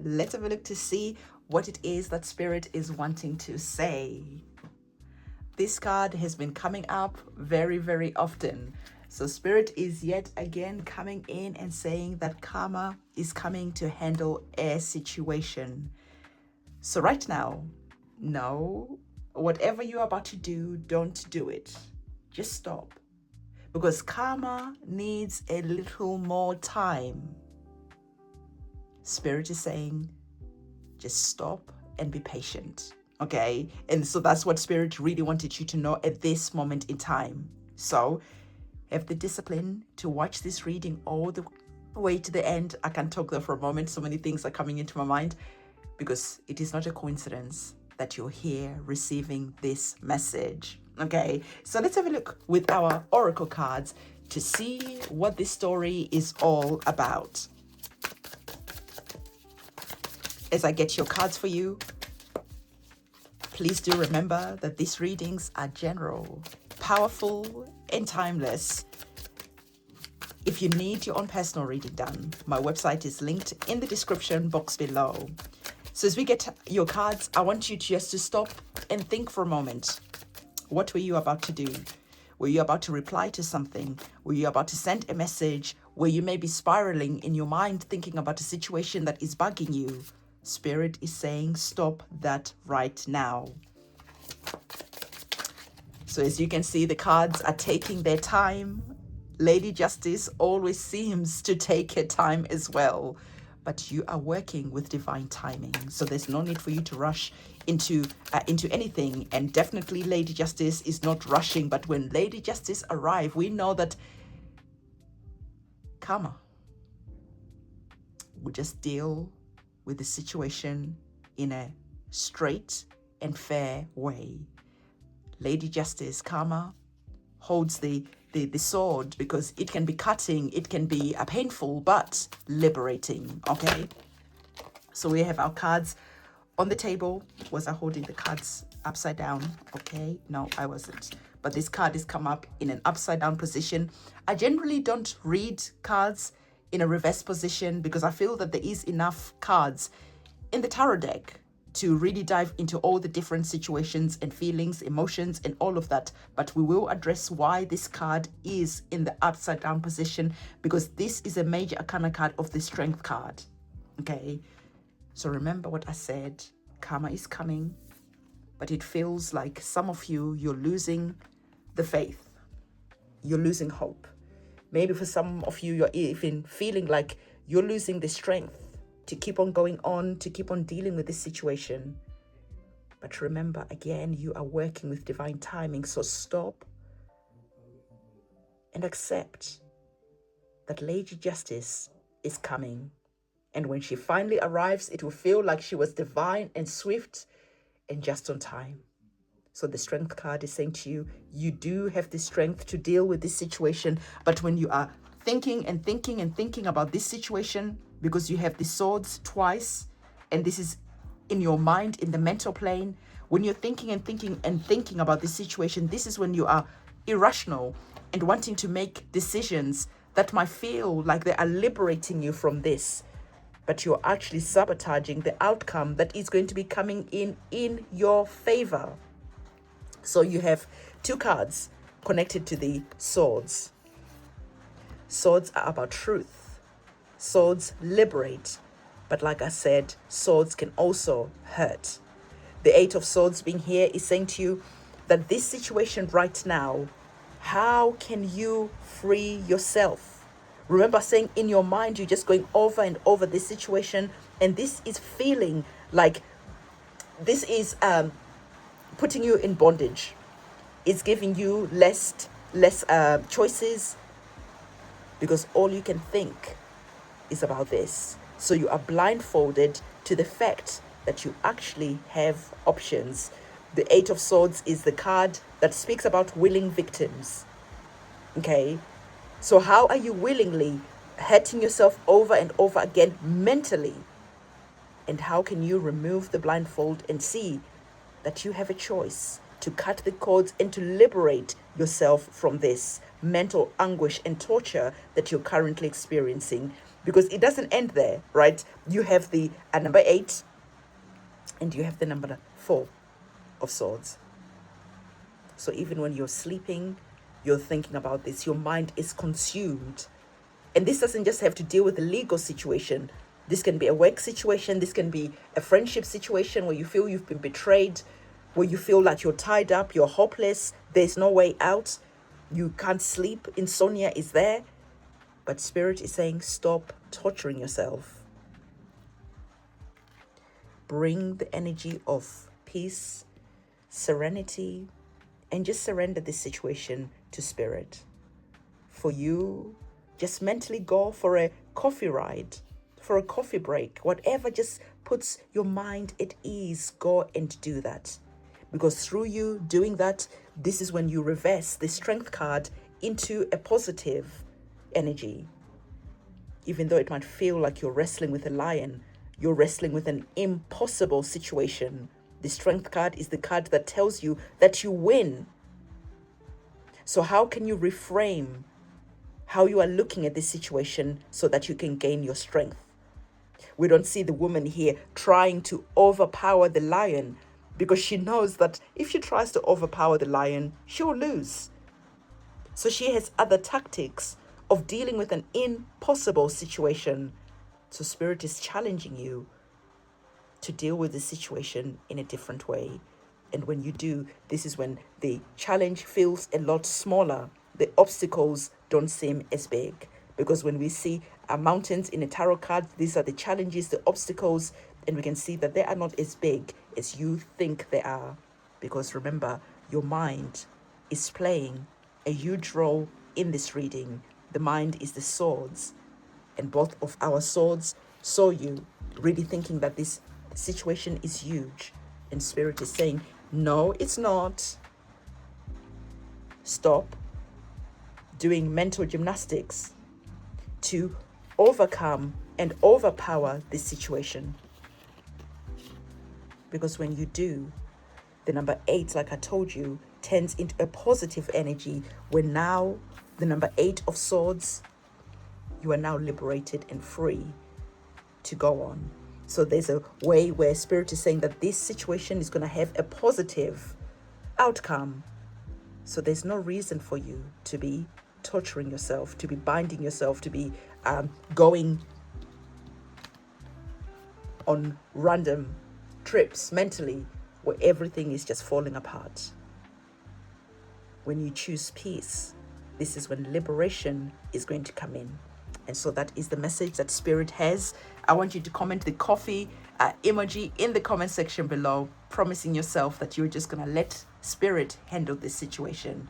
let's have a look to see what it is that Spirit is wanting to say. This card has been coming up very, very often. So Spirit is yet again coming in and saying that karma is coming to handle a situation. So right now, no, whatever you're about to do, don't do it. Just stop. Because karma needs a little more time. Spirit is saying, just stop and be patient. Okay? And so that's what Spirit really wanted you to know at this moment in time. So have the discipline to watch this reading all the way to the end. I can talk there for a moment. So many things are coming into my mind because it is not a coincidence that you're here receiving this message. Okay, so let's have a look with our oracle cards to see what this story is all about. As I get your cards for you, please do remember that these readings are general, powerful, and timeless. If you need your own personal reading done, my website is linked in the description box below. So as we get your cards, I want you just to stop and think for a moment. What were you about to do? Were you about to reply to something? Were you about to send a message? Where you may be spiraling in your mind thinking about a situation that is bugging you? Spirit is saying stop that right now. So as you can see, the cards are taking their time. Lady Justice always seems to take her time as well. But you are working with divine timing. So there's no need for you to rush into anything. And definitely Lady Justice is not rushing. But when Lady Justice arrives, we know that karma will just deal with the situation in a straight and fair way. Lady Justice, karma, holds the sword because it can be cutting, it can be painful, but liberating, okay? So we have our cards on the table. Was I holding the cards upside down? Okay, no, I wasn't. But this card has come up in an upside down position. I generally don't read cards in a reverse position because I feel that there is enough cards in the tarot deck to really dive into all the different situations and feelings, emotions, and all of that. But we will address why this card is in the upside down position, because this is a major arcana card of the Strength card. Okay, so remember what I said. Karma is coming, but it feels like some of you, you're losing the faith. You're losing hope. Maybe for some of you, you're even feeling like you're losing the strength to keep on going on, to keep on dealing with this situation. But remember, again, you are working with divine timing. So stop and accept that Lady Justice is coming. And when she finally arrives, it will feel like she was divine and swift and just on time. So the Strength card is saying to you, you do have the strength to deal with this situation. But when you are thinking and thinking and thinking about this situation, because you have the swords twice, and this is in your mind, in the mental plane, when you're thinking and thinking and thinking about this situation, this is when you are irrational and wanting to make decisions that might feel like they are liberating you from this, but you're actually sabotaging the outcome that is going to be coming in your favor. So you have two cards connected to the swords. Swords are about truth. Swords liberate, but like I said, swords can also hurt. The Eight of Swords being here is saying to you that this situation right now, how can you free yourself? Remember saying in your mind, you're just going over and over this situation, and this is feeling like this is putting you in bondage. It's giving you less choices, because all you can think is about this. So you are blindfolded to the fact that you actually have options. The Eight of Swords is the card that speaks about willing victims. Okay, so how are you willingly hurting yourself over and over again mentally? And how can you remove the blindfold and see that you have a choice to cut the cords and to liberate yourself from this mental anguish and torture that you're currently experiencing? because it doesn't end there, right? You have the number 8 and you have the number 4 of swords. So even when you're sleeping, you're thinking about this, your mind is consumed. And this doesn't just have to deal with the legal situation. This can be a work situation. This can be a friendship situation where you feel you've been betrayed, where you feel like you're tied up, you're hopeless, there's no way out, you can't sleep, insomnia is there. But Spirit is saying, stop torturing yourself. Bring the energy of peace, serenity, and just surrender this situation to Spirit. For you, just mentally go for a coffee ride, for a coffee break, whatever just puts your mind at ease, go and do that. Because through you doing that, this is when you reverse the strength card into a positive energy. Even though it might feel like you're wrestling with a lion, you're wrestling with an impossible situation. The strength card is the card that tells you that you win. So how can you reframe how you are looking at this situation so that you can gain your strength? We don't see the woman here trying to overpower the lion, because she knows that if she tries to overpower the lion, she'll lose. So she has other tactics of dealing with an impossible situation. So Spirit is challenging you to deal with the situation in a different way. And when you do, this is when the challenge feels a lot smaller. The obstacles don't seem as big. Because when we see mountains in a tarot card, these are the challenges, the obstacles, and we can see that they are not as big as you think they are. Because remember, your mind is playing a huge role in this reading. The mind is the swords. And both of our swords saw you really thinking that this situation is huge. And Spirit is saying, no, it's not. Stop doing mental gymnastics to overcome and overpower this situation. Because when you do, the number 8, like I told you, turns into a positive energy, where now the number 8 of swords, you are now liberated and free to go on. So there's a way where Spirit is saying that this situation is going to have a positive outcome. So there's no reason for you to be torturing yourself, to be binding yourself, to be going on random trips mentally where everything is just falling apart. When you choose peace, this is when liberation is going to come in. And so that is the message that Spirit has. I want you to comment the coffee emoji in the comment section below, promising yourself that you're just going to let Spirit handle this situation.